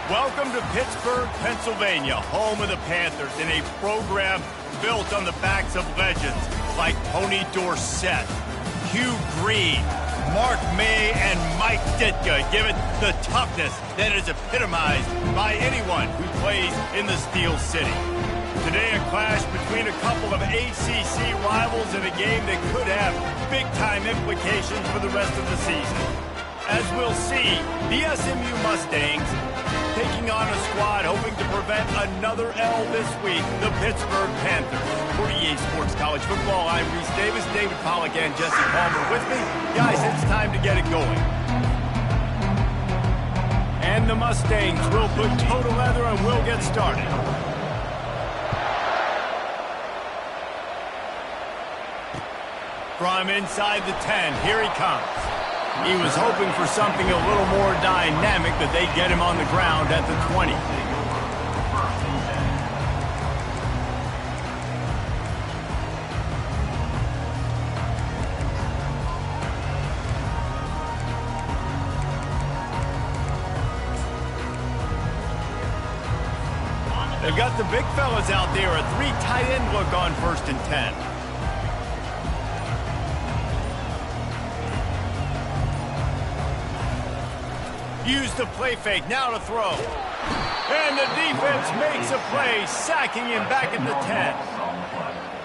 Welcome to Pittsburgh, Pennsylvania, home of the Panthers, in a program built on the backs of legends like Tony Dorsett, Hugh Green, Mark May, and Mike Ditka, give it the toughness that is epitomized by anyone who plays in the Steel City. Today, a clash between a couple of ACC rivals in a game that could have big-time implications for the rest of the season. As we'll see, the SMU Mustangs taking on a squad hoping to prevent another L this week, the Pittsburgh Panthers. For EA Sports College Football, I'm Reese Davis, David Pollack, and Jesse Palmer with me. Guys, it's time to get it going. And the Mustangs will put total leather and we'll get started. From inside the 10, here he comes. He was hoping for something a little more dynamic, but they get him on the ground at the 20. They've got the big fellas out there, a 3 tight end look on 1st and 10. Use the play fake, now to throw. And the defense makes a play, sacking him back at the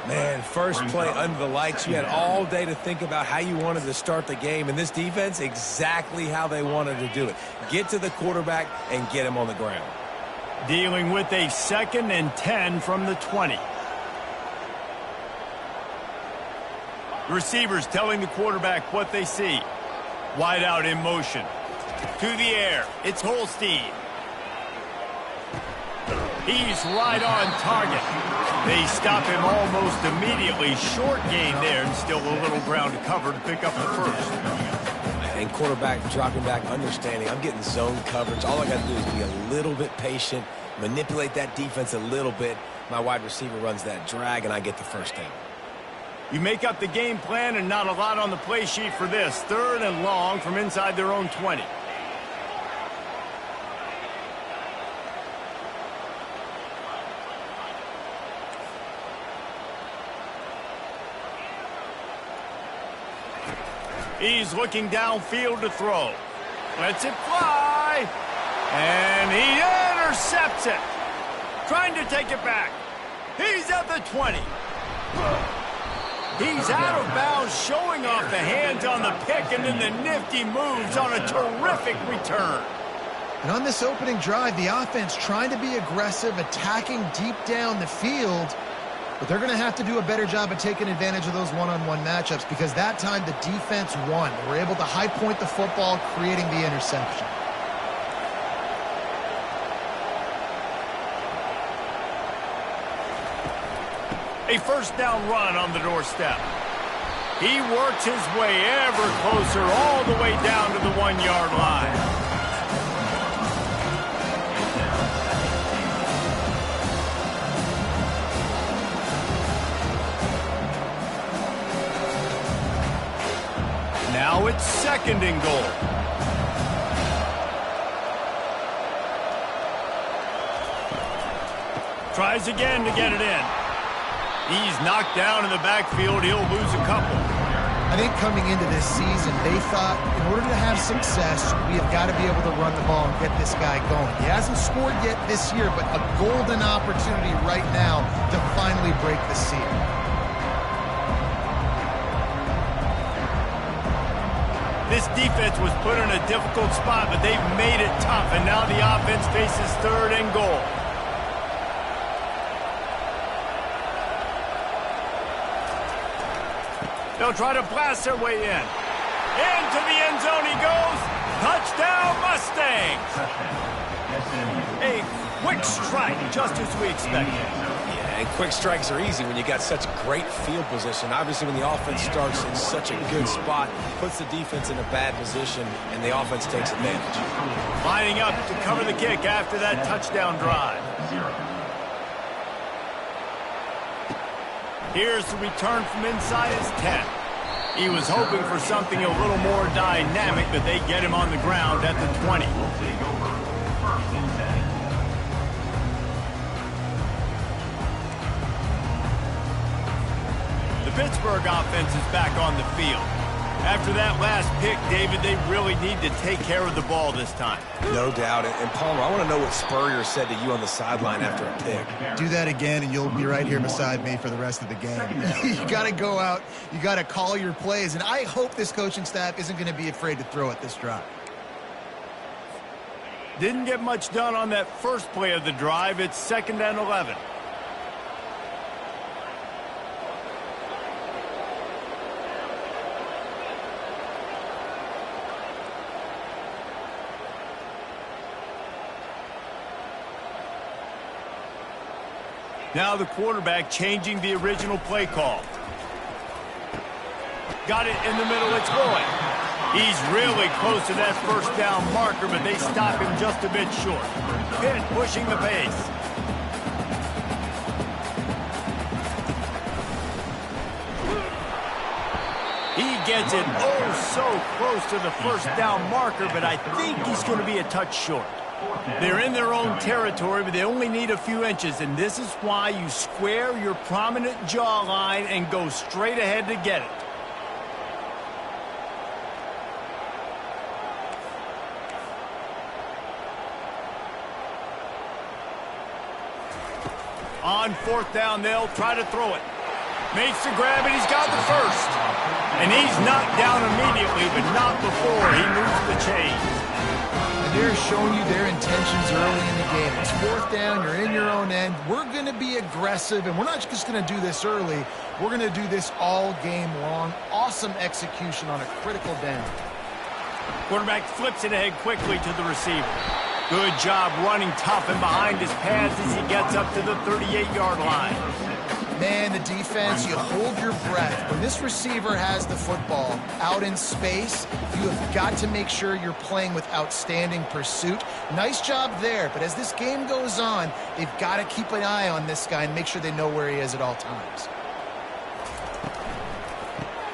10. Man, first play under the lights. You had all day to think about how you wanted to start the game. And this defense, exactly how they wanted to do it. Get to the quarterback and get him on the ground. Dealing with a 2nd and 10 from the 20. Receivers telling the quarterback what they see. Wide out in motion. To the air, it's Holstein. He's right on target. They stop him almost immediately. Short gain there, and still a little ground to cover to pick up the first. And quarterback dropping back, understanding I'm getting zone coverage. All I got to do is be a little bit patient, manipulate that defense a little bit. My wide receiver runs that drag, and I get the first down. You make up the game plan, and not a lot on the play sheet for this. 3rd and long from inside their own 20. He's looking downfield to throw. Lets it fly. And he intercepts it. Trying to take it back. He's at the 20. He's out of bounds, showing off the hands on the pick, and then the nifty moves on a terrific return. And on this opening drive, the offense trying to be aggressive, attacking deep down the field. But they're going to have to do a better job of taking advantage of those one-on-one matchups, because that time the defense won. They were able to high point the football, creating the interception. A 1st down run on the doorstep. He works his way ever closer all the way down to the 1-yard line. Now it's 2nd and goal. Tries again to get it in. He's knocked down in the backfield. He'll lose a couple. I think coming into this season, they thought in order to have success, we have got to be able to run the ball and get this guy going. He hasn't scored yet this year, but a golden opportunity right now to finally break the seal. This defense was put in a difficult spot, but they've made it tough, and now the offense faces 3rd and goal. They'll try to blast their way in. Into the end zone he goes. Touchdown, Mustangs! A quick strike, just as we expected. And quick strikes are easy when you got such great field position. Obviously, when the offense starts in such a good spot, puts the defense in a bad position, and the offense takes advantage. Lining up to cover the kick after that touchdown drive. Here's the return from inside his 10. He was hoping for something a little more dynamic, but they get him on the ground at the 20. The Pittsburgh offense is back on the field. After that last pick, David, they really need to take care of the ball this time. No doubt. And Palmer, I want to know what Spurrier said to you on the sideline after a pick. Do that again, and you'll be right here beside me for the rest of the game. You got to go out. You got to call your plays, and I hope this coaching staff isn't going to be afraid to throw it this drive. Didn't get much done on that first play of the drive. It's 2nd and 11. Now the quarterback changing the original play call. Got it in the middle, it's going. He's really close to that first down marker, but they stop him just a bit short. Pitt pushing the pace. He gets it so close to the first down marker, but I think he's going to be a touch short. They're in their own territory, but they only need a few inches, and this is why you square your prominent jawline and go straight ahead to get it. On 4th down, they'll try to throw it. Makes the grab, and he's got the first. And he's knocked down immediately, but not before he moves the chains. They're showing you their intentions early in the game. It's 4th down, you're in your own end. We're going to be aggressive, and we're not just going to do this early. We're going to do this all game long. Awesome execution on a critical down. Quarterback flips it ahead quickly to the receiver. Good job running tough and behind his pads as he gets up to the 38-yard line. Man, the defense, you hold your breath. When this receiver has the football out in space, you have got to make sure you're playing with outstanding pursuit. Nice job there, but as this game goes on, they've got to keep an eye on this guy and make sure they know where he is at all times.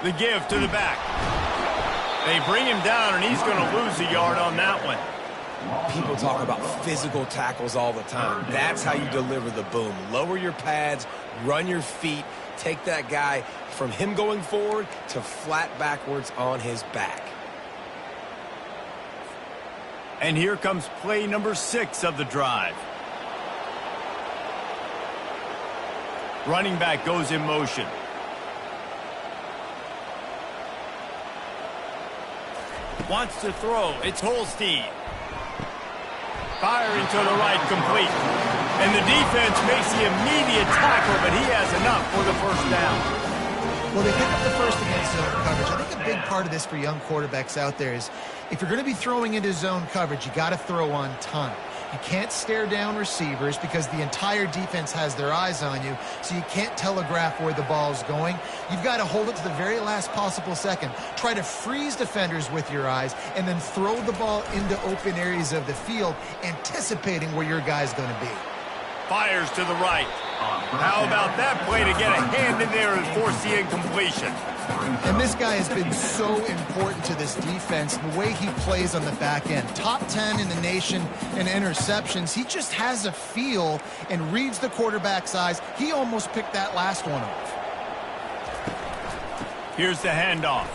The give to the back. They bring him down, and he's going to lose a yard on that one. People talk about physical tackles all the time. That's how you deliver the boom. Lower your pads, run your feet, take that guy from him going forward to flat backwards on his back. And here comes play number 6 of the drive. Running back goes in motion. Wants to throw. It's Holstein. Firing to the right, complete. And the defense makes the immediate tackle, but he has enough for the first down. Well, they pick up the first against zone coverage. I think a big part of this for young quarterbacks out there is if you're going to be throwing into zone coverage, you got to throw on time. You can't stare down receivers because the entire defense has their eyes on you, so you can't telegraph where the ball's going. You've got to hold it to the very last possible second. Try to freeze defenders with your eyes and then throw the ball into open areas of the field, anticipating where your guy's going to be. Fires to the right. How about that play to get a hand in there and force the incompletion? And this guy has been so important to this defense, the way he plays on the back end. Top 10 in the nation in interceptions. He just has a feel and reads the quarterback's eyes. He almost picked that last one off. Here's the handoff.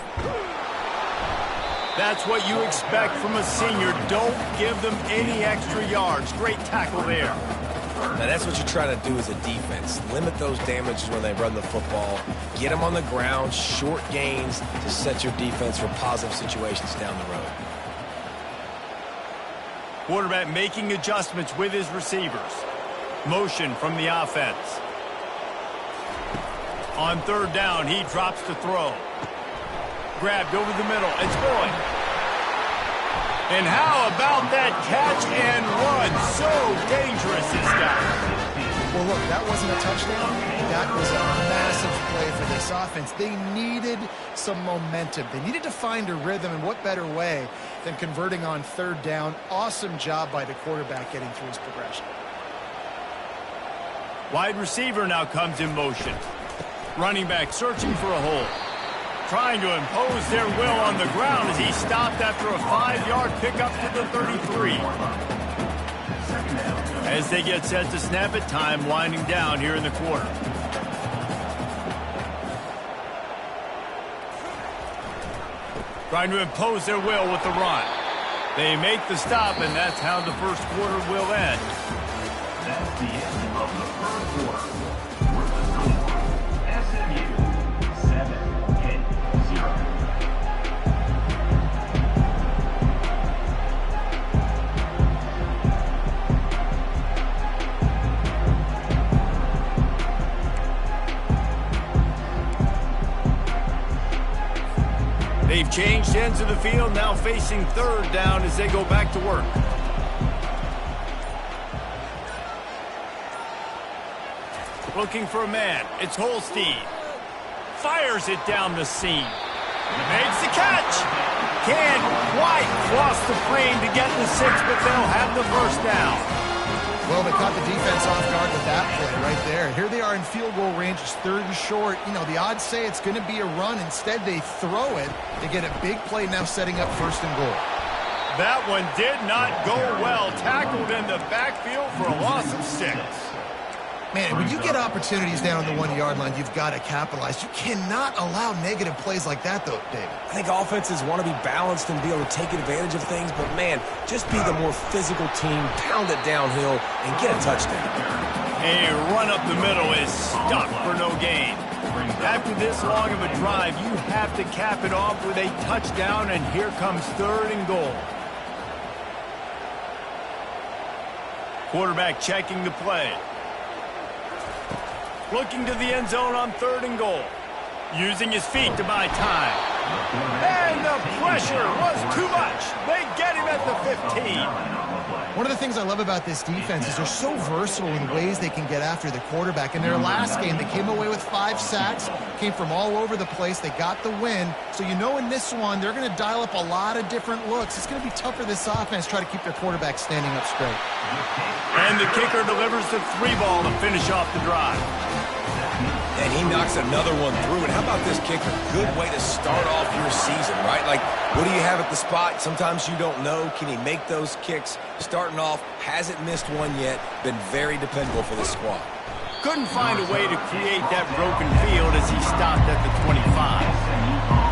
That's what you expect from a senior. Don't give them any extra yards. Great tackle there. Now, that's what you're trying to do as a defense. Limit those damages when they run the football. Get them on the ground, short gains to set your defense for positive situations down the road. Quarterback making adjustments with his receivers. Motion from the offense. On 3rd down, he drops to throw. Grabbed over the middle. It's going. And how about that catch and run? So dangerous, this guy. Well, look, that wasn't a touchdown. That was a massive play for this offense. They needed some momentum. They needed to find a rhythm, and what better way than converting on 3rd down. Awesome job by the quarterback getting through his progression. Wide receiver now comes in motion. Running back searching for a hole. Trying to impose their will on the ground as he stopped after a 5-yard pickup to the 33. As they get set to snap it, time winding down here in the quarter. Trying to impose their will with the run. They make the stop, and that's how the first quarter will end. That's the end of the first quarter. With the score, SMU 7-0. They've changed ends of the field, now facing third down as they go back to work. Looking for a man. It's Holstein. Fires it down the seam. Makes the catch. Can't quite cross the frame to get the 6, but they'll have the first down. Well, they caught the defense off guard with that play right there. Here they are in field goal range. It's third and short. You know, the odds say it's going to be a run. Instead, they throw it. They get a big play now setting up first and goal. That one did not go well. Tackled in the backfield for a loss of 6. Man, when you get opportunities down on the 1-yard line, you've got to capitalize. You cannot allow negative plays like that, though, David. I think offenses want to be balanced and be able to take advantage of things, but, man, just be the more physical team, pound it downhill, and get a touchdown. A run up the middle is stuck for no gain. After this long of a drive, you have to cap it off with a touchdown, and here comes third and goal. Quarterback checking the play. Looking to the end zone on third and goal. Using his feet to buy time. And the pressure was too much. They get him at the 15. One of the things I love about this defense is they're so versatile in ways they can get after the quarterback. In their last game, they came away with 5 sacks, came from all over the place. They got the win. So you know in this one, they're going to dial up a lot of different looks. It's going to be tough for this offense to try to keep their quarterback standing up straight. And the kicker delivers the 3-ball to finish off the drive. And he knocks another one through. And how about this kicker? Good way to start off your season, right? Like, what do you have at the spot? Sometimes you don't know. Can he make those kicks? Starting off, hasn't missed one yet. Been very dependable for this squad. Couldn't find a way to create that broken field as he stopped at the 25.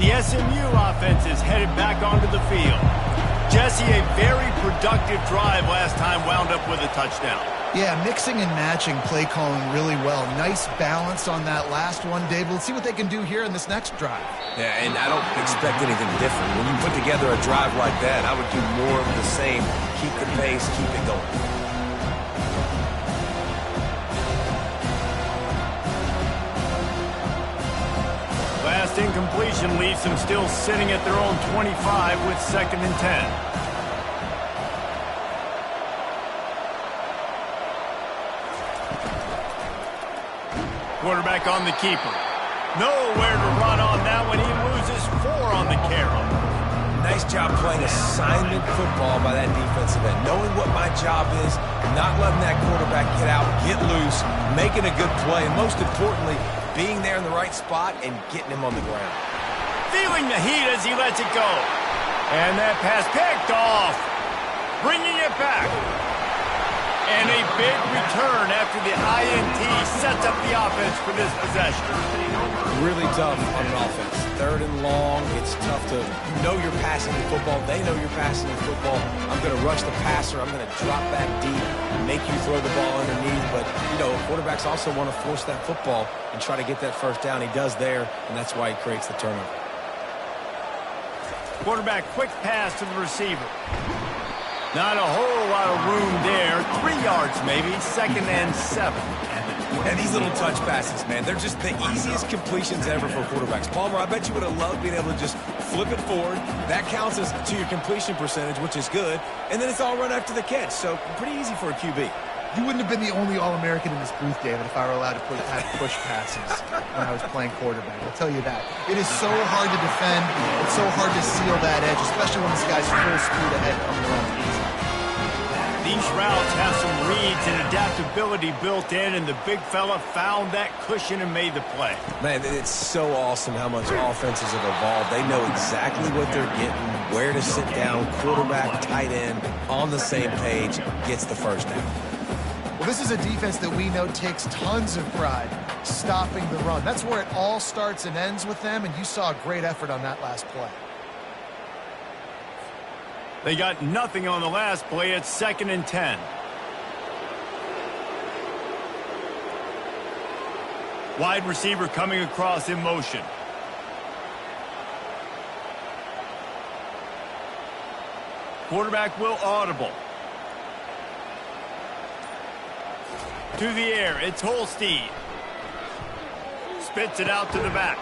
The SMU offense is headed back onto the field. Jesse, a very productive drive last time, wound up with a touchdown. Yeah, mixing and matching play calling really well. Nice balance on that last one, Dave. Let's see what they can do here in this next drive. Yeah, and I don't expect anything different. When you put together a drive like that, I would do more of the same. Keep the pace, keep it going. Last incompletion leaves them still sitting at their own 25 with 2nd and 10. Quarterback on the keeper. Nowhere to run on that one. He loses 4 on the carry. Nice job playing assignment football by that defensive end. Knowing what my job is, not letting that quarterback get out, get loose, making a good play, and most importantly, being there in the right spot and getting him on the ground. Feeling the heat as he lets it go. And that pass picked off. Bringing it back. And a big return after the INT sets up the offense for this possession. Really tough on an offense. 3rd and long. It's tough to know you're passing the football. They know you're passing the football. I'm going to rush the passer. I'm going to drop back deep, make you throw the ball underneath. But, you know, quarterbacks also want to force that football and try to get that first down. He does there, and that's why he creates the turnover. Quarterback quick pass to the receiver. Not a whole lot of room there. 3 yards maybe. 2nd and 7. And these little touch passes, man, they're just the easiest completions ever for quarterbacks. Palmer, I bet you would have loved being able to just flip it forward. That counts as to your completion percentage, which is good. And then it's all run after the catch. So pretty easy for a QB. You wouldn't have been the only All-American in this booth, David, if I were allowed to have push passes when I was playing quarterback. I'll tell you that. It is so hard to defend. It's so hard to seal that edge, especially when this guy's full speed ahead coming around the inside. The These routes have some reads and adaptability built in, and the big fella found that cushion and made the play. Man, it's so awesome how much offenses have evolved. They know exactly what they're getting, where to sit down, quarterback, tight end, on the same page, gets the first down. Well, this is a defense that we know takes tons of pride stopping the run. That's where it all starts and ends with them, and you saw a great effort on that last play. They got nothing on the last play. It's 2nd and 10. Wide receiver coming across in motion. Quarterback will audible. To the air, it's Holstein. Spits it out to the back.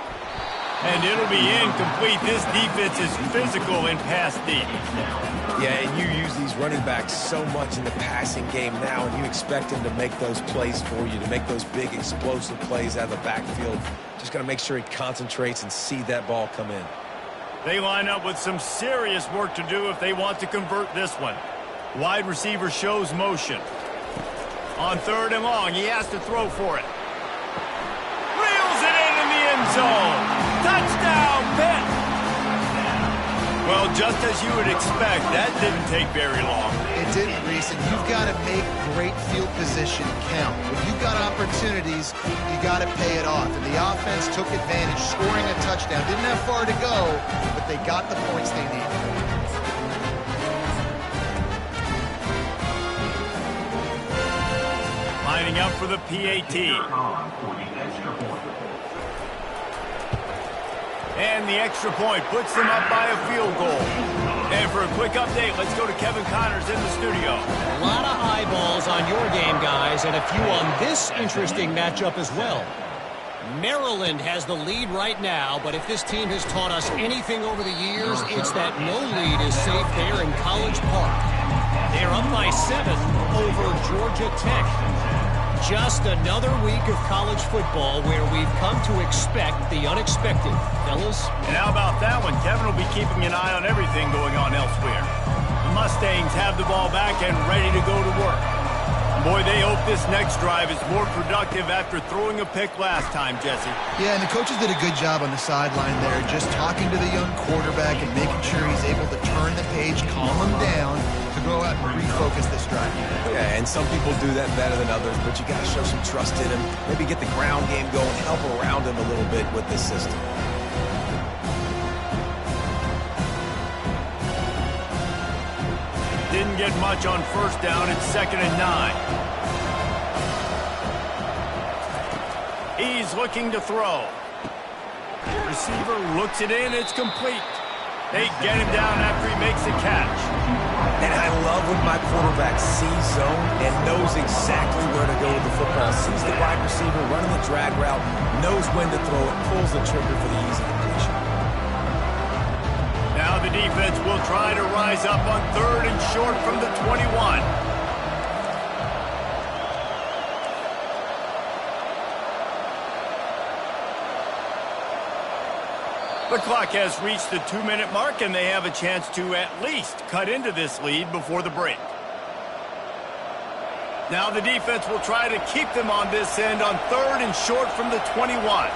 And it'll be incomplete. This defense is physical in pass deep. Yeah, and you use these running backs so much in the passing game now, and you expect them to make those plays for you, to make those big explosive plays out of the backfield. Just got to make sure he concentrates and see that ball come in. They line up with some serious work to do if they want to convert this one. Wide receiver shows motion. On 3rd and long, he has to throw for it. Reels it in the end zone. Touchdown, Pitt! Well, just as you would expect, that didn't take very long. It didn't, Reese, and you've got to make great field position count. When you've got opportunities, you got to pay it off. And the offense took advantage, scoring a touchdown. Didn't have far to go, but they got the points they needed. Lining up for the PAT. And the extra point puts them up by a field goal. And for a quick update, let's go to Kevin Connors in the studio. A lot of eyeballs on your game, guys, and a few on this interesting matchup as well. Maryland has the lead right now, but if this team has taught us anything over the years, it's that no lead is safe there in College Park. They're up by 7 over Georgia Tech. Just another week of college football where we've come to expect the unexpected. Fellas? And how about that one? Kevin will be keeping an eye on everything going on elsewhere. The Mustangs have the ball back and ready to go to work. Boy, they hope this next drive is more productive after throwing a pick last time, Jesse. Yeah, and the coaches did a good job on the sideline there, just talking to the young quarterback and making sure he's able to turn the page, calm him down, to go out and refocus this drive. Yeah, and some people do that better than others, but you got to show some trust in him. Maybe get the ground game going, help around him a little bit with this system. Didn't get much on 1st down. It's 2nd and 9. He's looking to throw. Receiver looks it in. It's complete. They get him down after he makes the catch. And I love when my quarterback sees zone and knows exactly where to go with the football. Sees the wide receiver running the drag route, knows when to throw it, pulls the trigger for the easy completion. Now the defense will try to rise up on 3rd and short from the 21. The clock has reached the 2-minute mark, and they have a chance to at least cut into this lead before the break. Now the defense will try to keep them on this end on 3rd and short from the 21.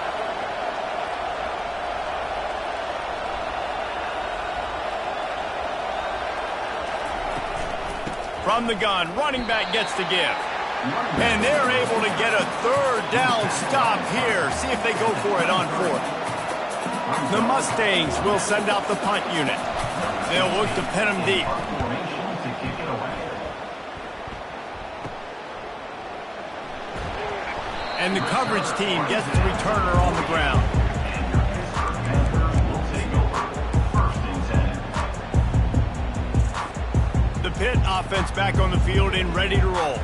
From the gun, running back gets the give. And they're able to get a 3rd down stop here. See if they go for it on 4th. The Mustangs will send out the punt unit. They'll look to pin them deep. And the coverage team gets the returner on the ground. The Pitt offense back on the field and ready to roll.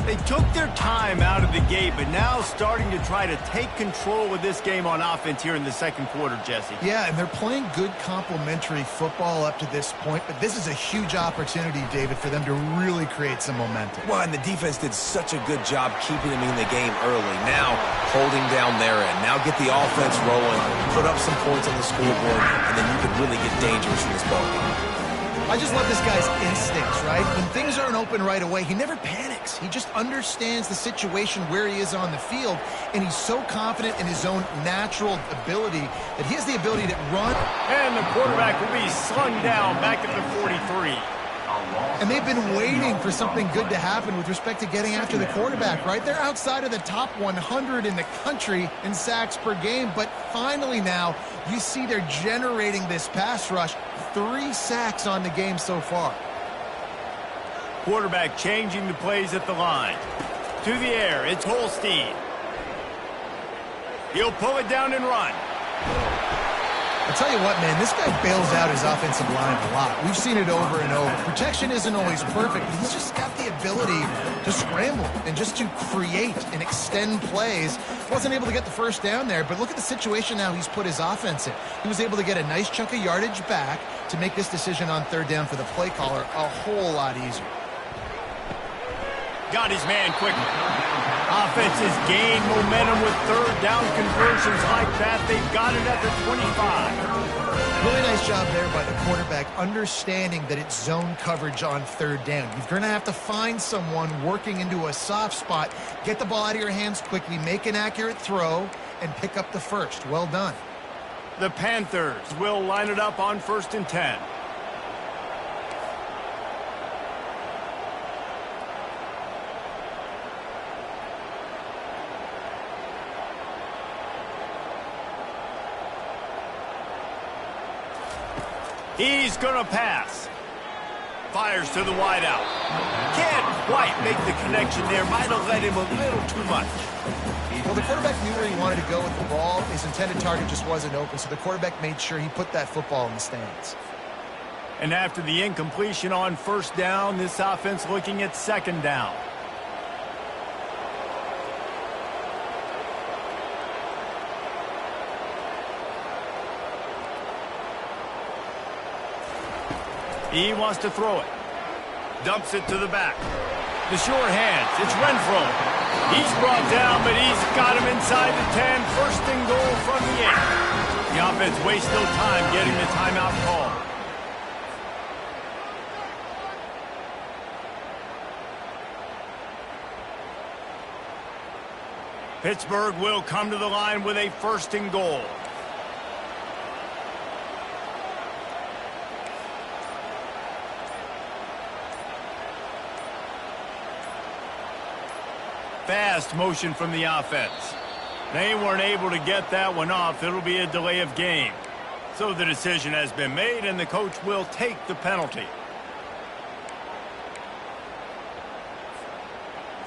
They took their time out of the gate, but now starting to try to take control of this game on offense here in the 2nd quarter, Jesse. Yeah, and they're playing good complementary football up to this point, but this is a huge opportunity, David, for them to really create some momentum. Well, and the defense did such a good job keeping them in the game early. Now, holding down their end. Now get the offense rolling, put up some points on the scoreboard, and then you could really get dangerous in this ball game. I just love this guy's instincts, right? When things aren't open right away, he never panics. He just understands the situation where he is on the field, and he's so confident in his own natural ability that he has the ability to run. And the quarterback will be slung down back at the 43. And they've been waiting for something good to happen with respect to getting after the quarterback, right? They're outside of the top 100 in the country in sacks per game, but finally now you see they're generating this pass rush. 3 sacks on the game so far. Quarterback changing the plays at the line. To the air, it's Holstein. He'll pull it down and run. I'll tell you what, man, this guy bails out his offensive line a lot. We've seen it over and over. Protection isn't always perfect, but he's just got the ability to scramble and just to create and extend plays. Wasn't able to get the first down there, but look at the situation now he's put his offense in. He was able to get a nice chunk of yardage back to make this decision on third down for the play caller a whole lot easier. Got his man quickly. Offense has gained momentum with third down conversions like that. They've got it at the 25. Really nice job there by the quarterback, understanding that it's zone coverage on third down. You're going to have to find someone working into a soft spot, get the ball out of your hands quickly, make an accurate throw, and pick up the first. Well done. The Panthers will line it up on 1st and 10. He's going to pass. Fires to the wideout. Can't quite make the connection there. Might have led him a little too much. Well, the quarterback knew where he wanted to go with the ball. His intended target just wasn't open, so the quarterback made sure he put that football in the stands. And after the incompletion on 1st down, this offense looking at 2nd down. He wants to throw it. Dumps it to the back. The short hands. It's Renfro. He's brought down, but he's got him inside the 10. 1st and goal from the 8. The offense wastes no time getting the timeout call. Pittsburgh will come to the line with a 1st and goal. Fast motion from the offense. They weren't able to get that one off. It'll be a delay of game. So the decision has been made, and the coach will take the penalty.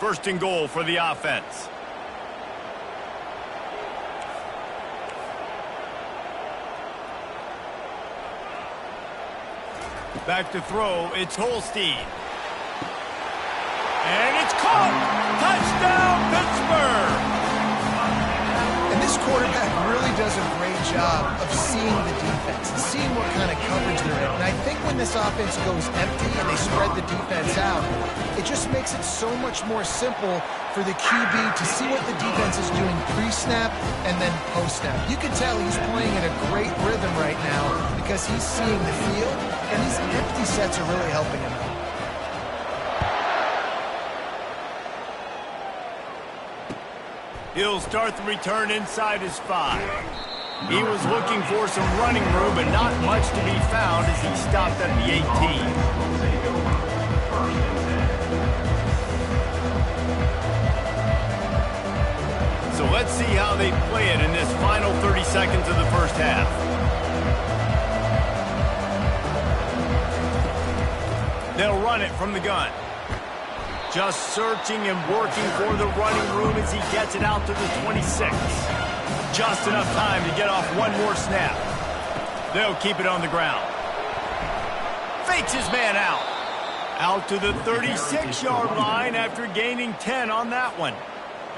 1st and goal for the offense. Back to throw. It's Holstein. And it's caught! Touchdown, Pittsburgh! And this quarterback really does a great job of seeing the defense and seeing what kind of coverage they're in. And I think when this offense goes empty and they spread the defense out, it just makes it so much more simple for the QB to see what the defense is doing pre-snap and then post-snap. You can tell he's playing in a great rhythm right now because he's seeing the field, and these empty sets are really helping him out. He'll start the return inside his 5. He was looking for some running room, but not much to be found as he stopped at the 18. So let's see how they play it in this final 30 seconds of the 1st half. They'll run it from the gun. Just searching and working for the running room as he gets it out to the 26. Just enough time to get off one more snap. They'll keep it on the ground. Fakes his man out. Out to the 36-yard line after gaining 10 on that one.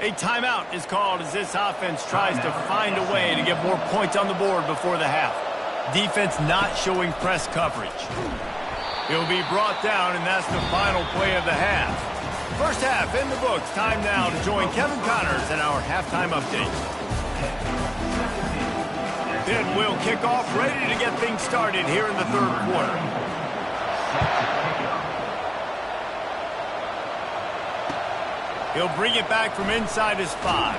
A timeout is called as this offense tries to find a way to get more points on the board before the half. Defense not showing press coverage. He'll be brought down, and that's the final play of the half. 1st half in the books. Time now to join Kevin Connors in our halftime update. Pitt will kick off, ready to get things started here in the 3rd quarter. He'll bring it back from inside his 5.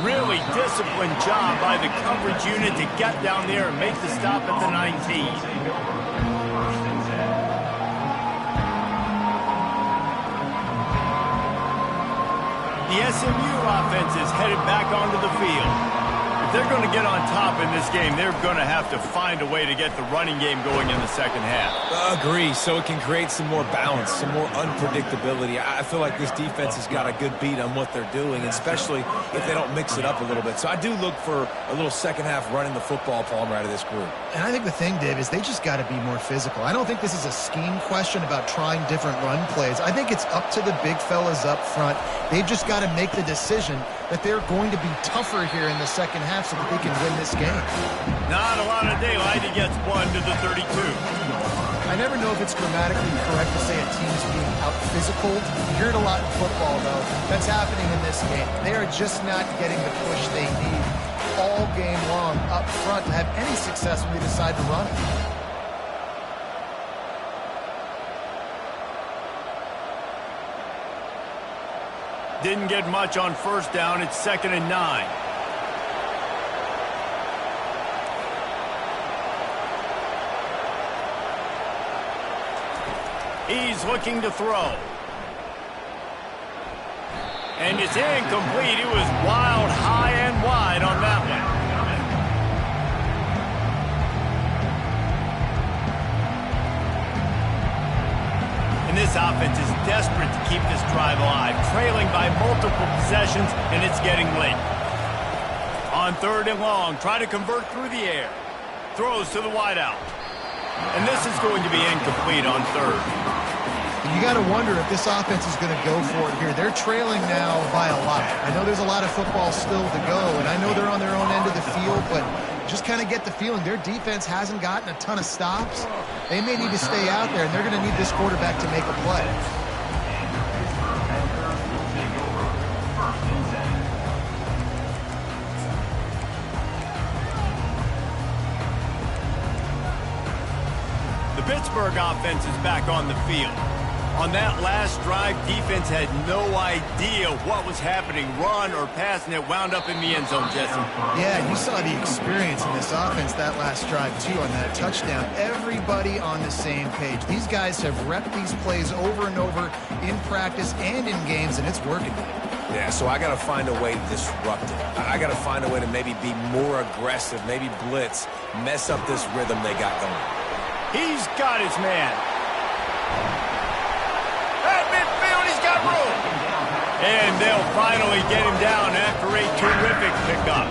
Really disciplined job by the coverage unit to get down there and make the stop at the 19. The SMU offense is headed back onto the field. If they're going to get on top in this game, they're going to have to find a way to get the running game going in the second half. Agree, so it can create some more balance, some more unpredictability. I feel like this defense has got a good beat on what they're doing, especially if they don't mix it up a little bit. So I do look for a little second half running the football, Palmer, out of this group. And I think the thing, Dave, is they just got to be more physical. I don't think this is a scheme question about trying different run plays. I think it's up to the big fellas up front. They've just got to make the decision that they're going to be tougher here in the second half so that they can win this game. Not a lot of daylight. He gets 1 to the 32. I never know if it's grammatically correct to say a team is being out-physicaled. You hear it a lot in football, though. That's happening in this game. They are just not getting the push they need all game long up front to have any success when they decide to run it. Didn't get much on first down. It's 2nd and 9. He's looking to throw. And it's incomplete. He was wild, high and wide on that one. And this offense is desperate to keep this drive alive, trailing by multiple possessions, and it's getting late. On 3rd and long, try to convert through the air. Throws to the wideout. And this is going to be incomplete on 3rd. You got to wonder if this offense is going to go for it here. They're trailing now by a lot. I know there's a lot of football still to go, and I know they're on their own end of the field, but just kind of get the feeling their defense hasn't gotten a ton of stops. They may need to stay out there, and they're going to need this quarterback to make a play. The Pittsburgh offense is back on the field. On that last drive, defense had no idea what was happening, run or pass, and it wound up in the end zone, Jesse. Yeah, you saw the experience in this offense that last drive, too, on that touchdown. Everybody on the same page. These guys have repped these plays over and over in practice and in games, and it's working. Yeah, so I got to find a way to disrupt it. I got to find a way to maybe be more aggressive, maybe blitz, mess up this rhythm they got going. He's got his man. At midfield, he's got room. And they'll finally get him down after a terrific pickup.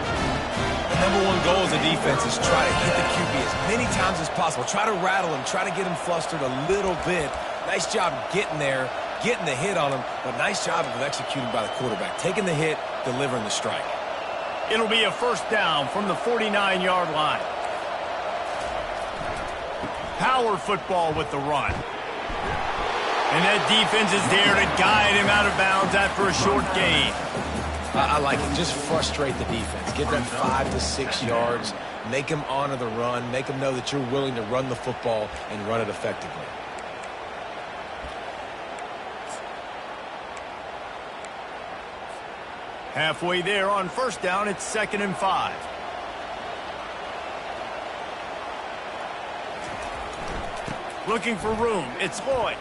The #1 goal as a defense is try to hit the QB as many times as possible. Try to rattle him, try to get him flustered a little bit. Nice job getting there, getting the hit on him, but nice job of executing by the quarterback. Taking the hit, delivering the strike. It'll be a first down from the 49-yard line. Power football with the run. And that defense is there to guide him out of bounds after a short gain. I like it. Just frustrate the defense. Get that 5 to 6 yards. Make them honor the run. Make them know that you're willing to run the football and run it effectively. Halfway there on first down, it's 2nd and 5. Looking for room. It's Lloyd.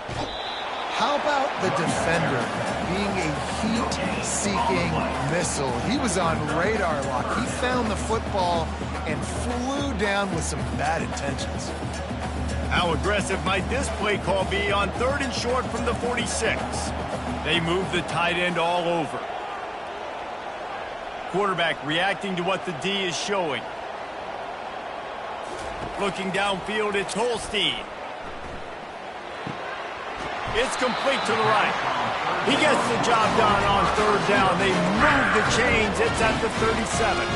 How about the defender being a heat-seeking missile? He was on radar lock. He found the football and flew down with some bad intentions. How aggressive might this play call be on 3rd and short from the 46? They move the tight end all over. Quarterback reacting to what the D is showing. Looking downfield, it's Holstein. It's complete to the right. He gets the job done on 3rd down. They move the chains. It's at the 37.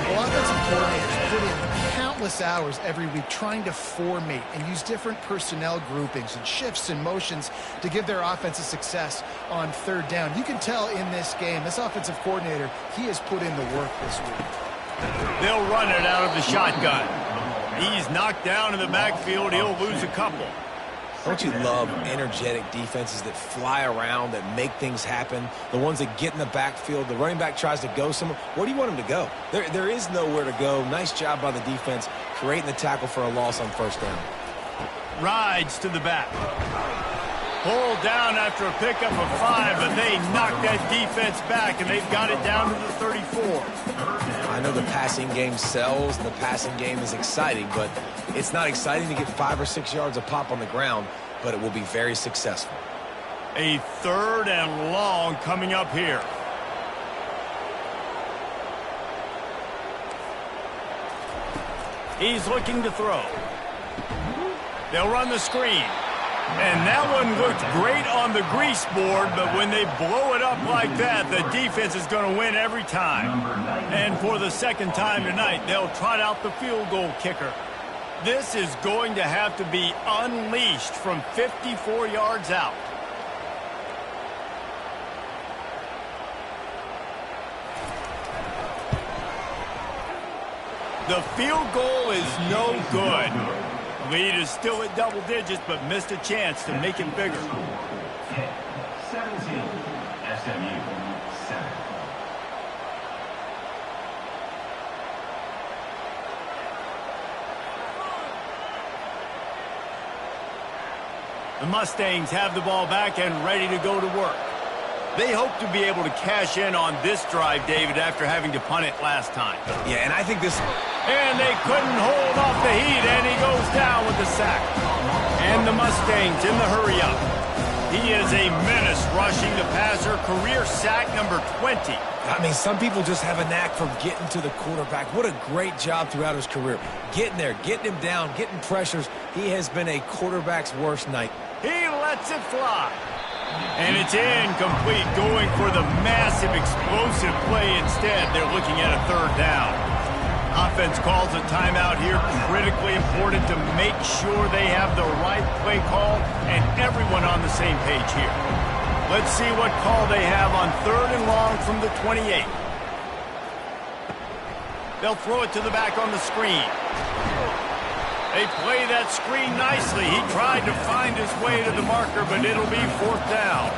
Well, offensive coordinators put in countless hours every week trying to formate and use different personnel groupings and shifts and motions to give their offense a success on 3rd down. You can tell in this game, this offensive coordinator, he has put in the work this week. They'll run it out of the shotgun. He's knocked down in the backfield. He'll lose a couple. Don't you love energetic defenses that fly around, that make things happen, the ones that get in the backfield? The running back tries to go somewhere. Where do you want him to go? There is nowhere to go. Nice job by the defense creating the tackle for a loss on first down. Rides to the back. Pulled down after a pickup of 5, but they knocked that defense back, and they've got it down to the 34. I know the passing game sells, and the passing game is exciting, but it's not exciting to get 5 or 6 yards of pop on the ground, but it will be very successful. A 3rd and long coming up here. He's looking to throw. They'll run the screen. And that one looked great on the grease board, but when they blow it up like that, the defense is going to win every time. And for the second time tonight, they'll trot out the field goal kicker. This is going to have to be unleashed from 54 yards out. The field goal is no good. Lead is still at double digits, but missed a chance to make it bigger. 17, SMU 7. The Mustangs have the ball back and ready to go to work. They hope to be able to cash in on this drive, David, after having to punt it last time. Yeah, and I think this... And they couldn't hold off the heat, and he goes down with the sack. And the Mustangs in the hurry-up. He is a menace rushing the passer, career sack number 20. I mean, some people just have a knack for getting to the quarterback. What a great job throughout his career. Getting there, getting him down, getting pressures. He has been a quarterback's worst night. He lets it fly. And it's incomplete, going for the massive explosive play instead. They're looking at a 3rd down. Offense calls a timeout here. Critically important to make sure they have the right play call and everyone on the same page here. Let's see what call they have on 3rd and long from the 28. They'll throw it to the back on the screen. They play that screen nicely. He tried to find his way to the marker, but it'll be 4th down.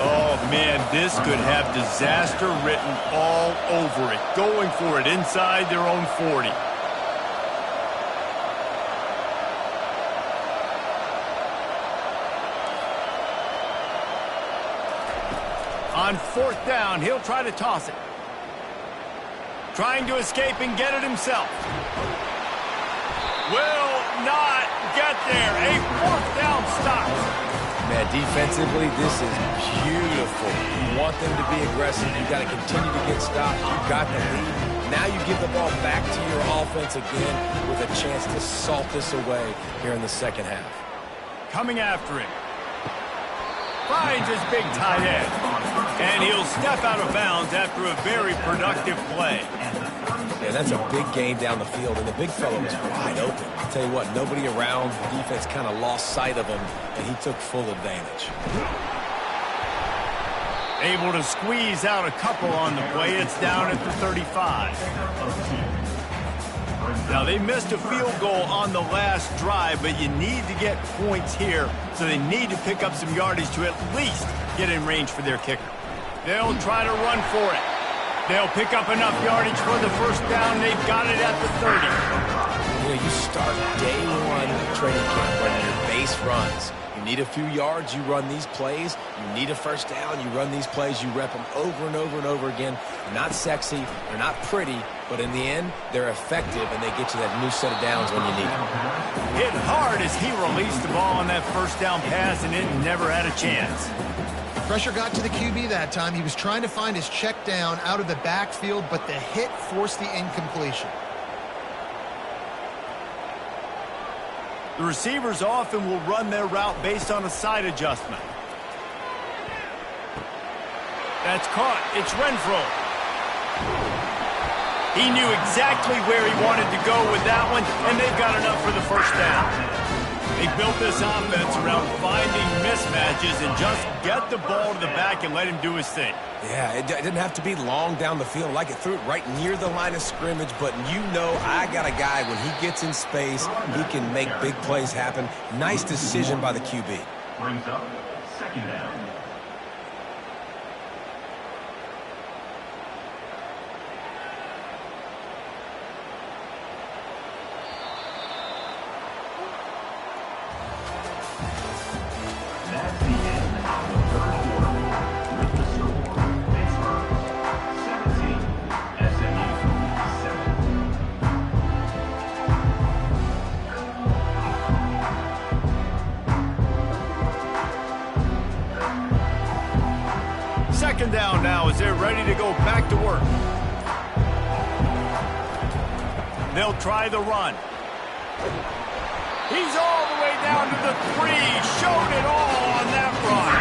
Oh, man, this could have disaster written all over it. Going for it inside their own 40. On 4th down, he'll try to toss it. Trying to escape and get it himself. Will not get there. A 4th down stop. Man, defensively, this is beautiful. You want them to be aggressive. You got to continue to get stops. You got the lead. Now you give the ball back to your offense again with a chance to salt this away here in the second half. Coming after him. Finds his big tight end. And he'll step out of bounds after a very productive play. Yeah, that's a big gain down the field, and the big fellow was wide open. I'll tell you what, nobody around. The defense kind of lost sight of him, and he took full advantage. Able to squeeze out a couple on the play. It's down at the 35. Now, they missed a field goal on the last drive, but you need to get points here, so they need to pick up some yardage to at least get in range for their kicker. They'll try to run for it. They'll pick up enough yardage for the 1st down. They've got it at the 30. You know, you start day one training camp running your base runs. You need a few yards, you run these plays. You need a 1st down, you run these plays. You rep them over and over and over again. They're not sexy, they're not pretty, but in the end, they're effective, and they get you that new set of downs when you need them. Hit hard as he released the ball on that 1st down pass, and it never had a chance. Pressure got to the QB that time. He was trying to find his check down out of the backfield, but the hit forced the incompletion. The receivers often will run their route based on a side adjustment. That's caught. It's Renfro. He knew exactly where he wanted to go with that one, and they've got enough for the 1st down. They built this offense around finding mismatches and just get the ball to the back and let him do his thing. Yeah, it didn't have to be long down the field. Like it threw it right near the line of scrimmage, but you know I got a guy, when he gets in space, he can make big plays happen. Nice decision by the QB. Brings up second down. That's the end of the third quarter. With the score, Pittsburgh 17, SMU 7. Second down now as they're ready to go back to work. They'll try the run. He's all the way down to the 3. Showed it all on that run.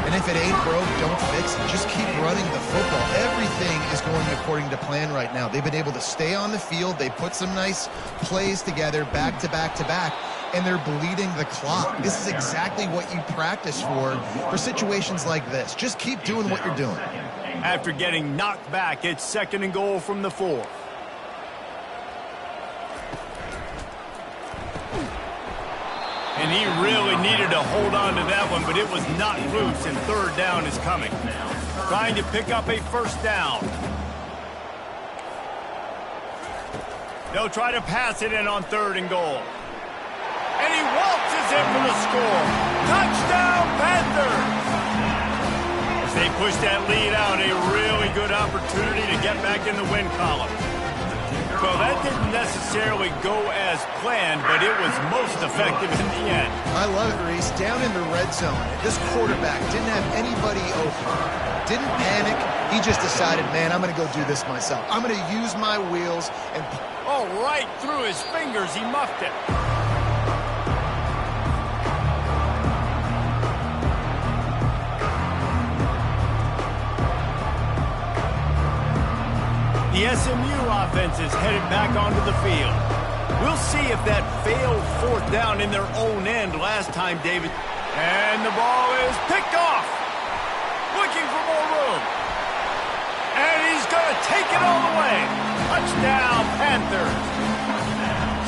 And if it ain't broke, don't fix it. Just keep running the football. Everything is going according to plan right now. They've been able to stay on the field. They put some nice plays together back to back to back, and they're bleeding the clock. This is exactly what you practice for situations like this. Just keep doing what you're doing. After getting knocked back, it's 2nd and goal from the 4. And he really needed to hold on to that one, but it was not loose, and 3rd down is coming. Trying to pick up a 1st down. They'll try to pass it in on 3rd and goal. And he waltzes in for the score. Touchdown, Panthers! As they push that lead out, a really good opportunity to get back in the win column. Well, that didn't necessarily go as planned, but it was most effective in the end. I love it, Reese. Down in the red zone, this quarterback didn't have anybody open. Didn't panic. He just decided, man, I'm going to go do this myself. I'm going to use my wheels and... Oh, right through his fingers, he muffed it. The SMU offense is headed back onto the field. We'll see if that failed 4th down in their own end last time, David. And the ball is picked off. Looking for more room. And he's going to take it all the way. Touchdown, Panthers.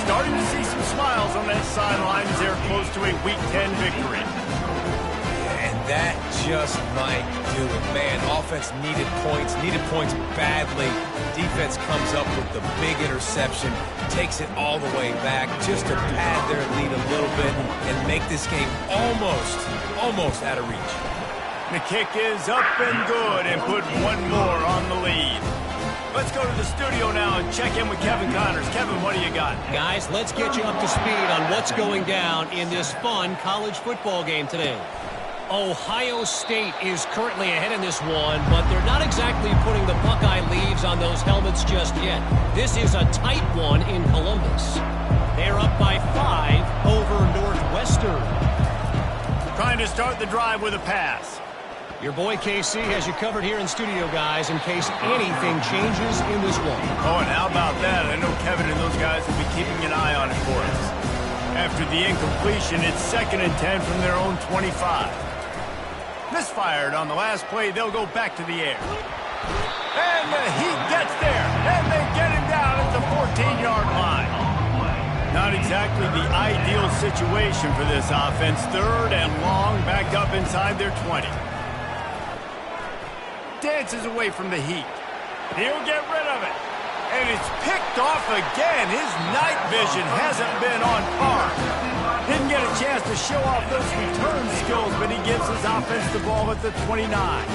Starting to see some smiles on that sideline as they're close to a Week 10 victory. And that just might do it. Man, offense needed points badly. Defense comes up with the big interception, takes it all the way back just to pad their lead a little bit and make this game almost out of reach. The kick is up and good and put one more on the lead. Let's go to the studio now and check in with Kevin Connors. Kevin, what do you got? Guys, let's get you up to speed on what's going down in this fun college football game today. Ohio State is currently ahead in this one, but they're not exactly putting the Buckeye leaves on those helmets just yet. This is a tight one in Columbus. They're up by 5 over Northwestern. Trying to start the drive with a pass. Your boy KC has you covered here in studio, guys, in case anything changes in this one. Oh, and how about that? I know Kevin and those guys will be keeping an eye on it for us. After the incompletion, it's 2nd and 10 from their own 25. Misfired on the last play. They'll go back to the air. And the Heat gets there. And they get him down at the 14-yard line. Not exactly the ideal situation for this offense. 3rd and long, backed up inside their 20. Dances away from the Heat. He'll get rid of it. And it's picked off again. His night vision hasn't been on par. Didn't get a chance to show off those return skills, but he gives his offense the ball at the 29.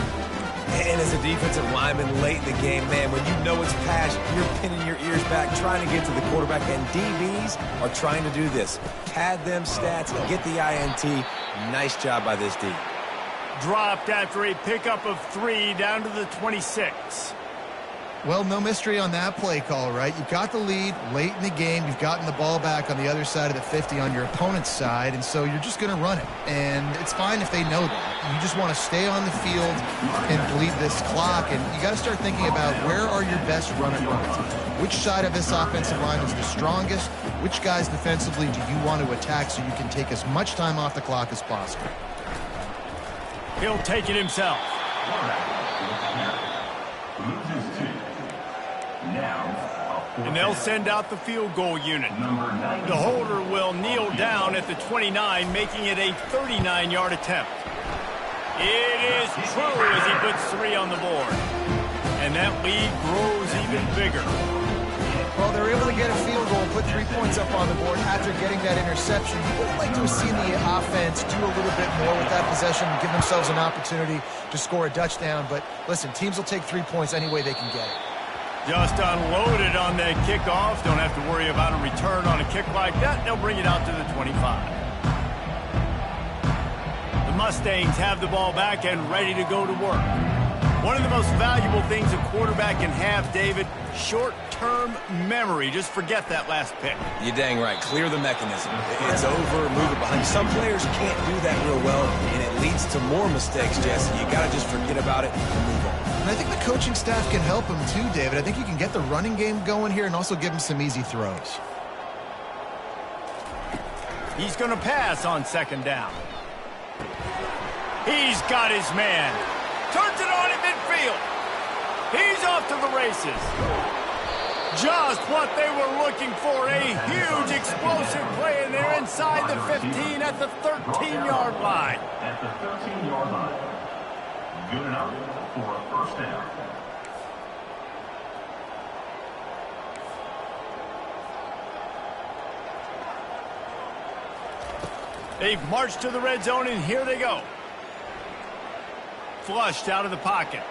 And as a defensive lineman late in the game, man, when you know it's pass, you're pinning your ears back, trying to get to the quarterback, and DBs are trying to do this. Pad them stats and get the INT. Nice job by this D. Dropped after a pickup of 3 down to the 26. Well, no mystery on that play call, right? You've got the lead late in the game. You've gotten the ball back on the other side of the 50 on your opponent's side, and so you're just going to run it. And it's fine if they know that. You just want to stay on the field and bleed this clock, and you got to start thinking about where are your best run-and runs. Which side of this offensive line is the strongest? Which guys defensively do you want to attack so you can take as much time off the clock as possible? He'll take it himself. And they'll send out the field goal unit. The holder will kneel down at the 29, making it a 39-yard attempt. It is true as he puts 3 on the board. And that lead grows even bigger. Well, they're able to get a field goal, put 3 points up on the board after getting that interception. You would like to have seen the offense do a little bit more with that possession and give themselves an opportunity to score a touchdown. But listen, teams will take 3 points any way they can get it. Just unloaded on that kickoff. Don't have to worry about a return on a kick like that. They'll bring it out to the 25. The Mustangs have the ball back and ready to go to work. One of the most valuable things a quarterback can have, David, short-term memory. Just forget that last pick. You're dang right. Clear the mechanism. It's over, move it behind. Some players can't do that real well, and it leads to more mistakes, Jesse. You got to just forget about it and move on. And I think the coaching staff can help him too, David. I think you can get the running game going here and also give him some easy throws. He's going to pass on second down. He's got his man. Turns it on in midfield. He's off to the races. Just what they were looking for. A huge explosive play, and they're inside the 15 at the 13-yard line. At the 13-yard line. Good enough for a first down. They've marched to the red zone, and here they go. Flushed out of the pocket.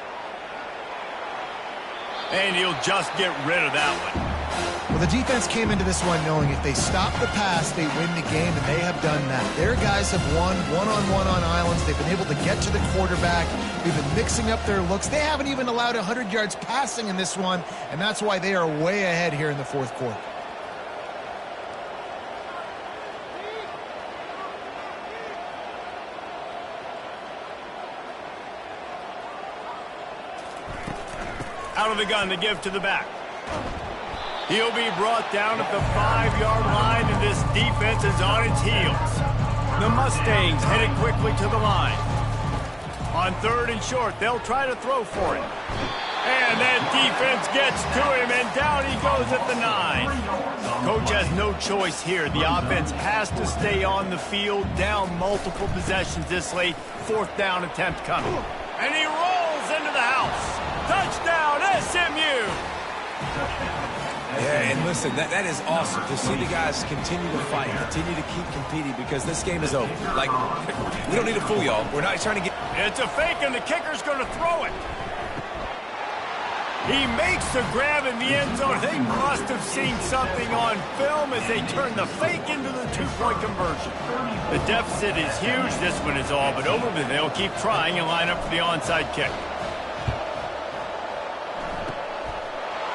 And he'll just get rid of that one. Well, the defense came into this one knowing if they stop the pass, they win the game, and they have done that. Their guys have won one-on-one on islands. They've been able to get to the quarterback. They've been mixing up their looks. They haven't even allowed 100 yards passing in this one, and that's why they are way ahead here in the fourth quarter. Out of the gun to give to the back. He'll be brought down at the 5-yard line, and this defense is on its heels. The Mustangs headed quickly to the line. On third and short, they'll try to throw for it. And that defense gets to him, and down he goes at the 9. Coach has no choice here. The offense has to stay on the field, down multiple possessions this late. Fourth down attempt coming. And he rolls into the house. Touchdown, SMU! Yeah, and listen, that is awesome to see the guys continue to fight, continue to keep competing because this game is over. Like, we don't need to fool y'all. We're not trying to get... It's a fake, and the kicker's going to throw it. He makes the grab in the end zone. They must have seen something on film as they turn the fake into the two-point conversion. The deficit is huge. This one is all but over, but they'll keep trying and line up for the onside kick.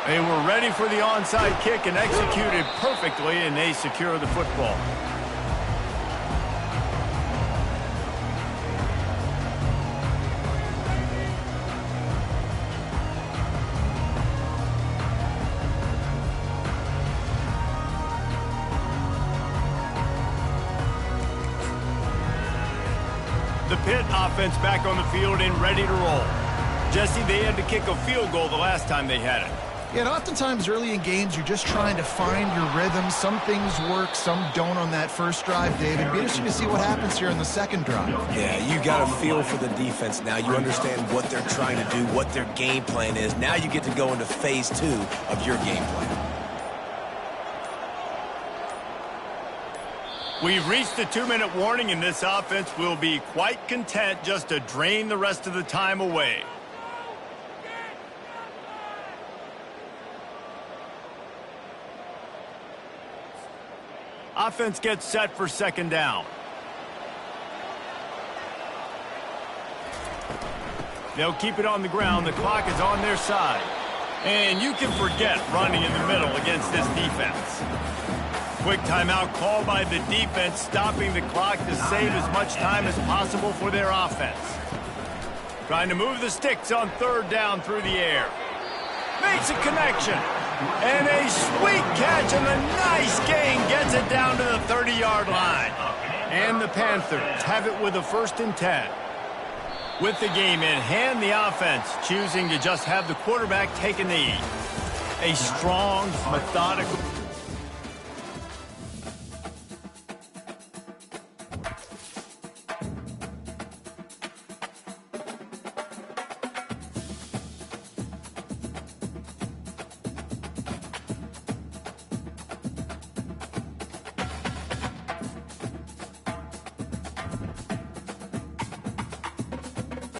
They were ready for the onside kick and executed perfectly, and they secure the football. The Pitt offense back on the field and ready to roll. Jesse, they had to kick a field goal the last time they had it. Yeah, and oftentimes early in games, you're just trying to find your rhythm. Some things work, some don't on that first drive, David. It'll be interesting to see what happens here in the second drive. Yeah, you got a feel for the defense now. You understand what they're trying to do, what their game plan is. Now you get to go into phase 2 of your game plan. We've reached the 2-minute warning, and this offense will be quite content just to drain the rest of the time away. Offense gets set for second down. They'll keep it on the ground. The clock is on their side. And you can forget running in the middle against this defense. Quick timeout called by the defense, stopping the clock to save as much time as possible for their offense. Trying to move the sticks on third down through the air. Makes a connection. And a sweet catch and a nice gain gets it down to the 30-yard line. And the Panthers have it with a 1st and 10. With the game in hand, the offense choosing to just have the quarterback take a knee. A strong, methodical...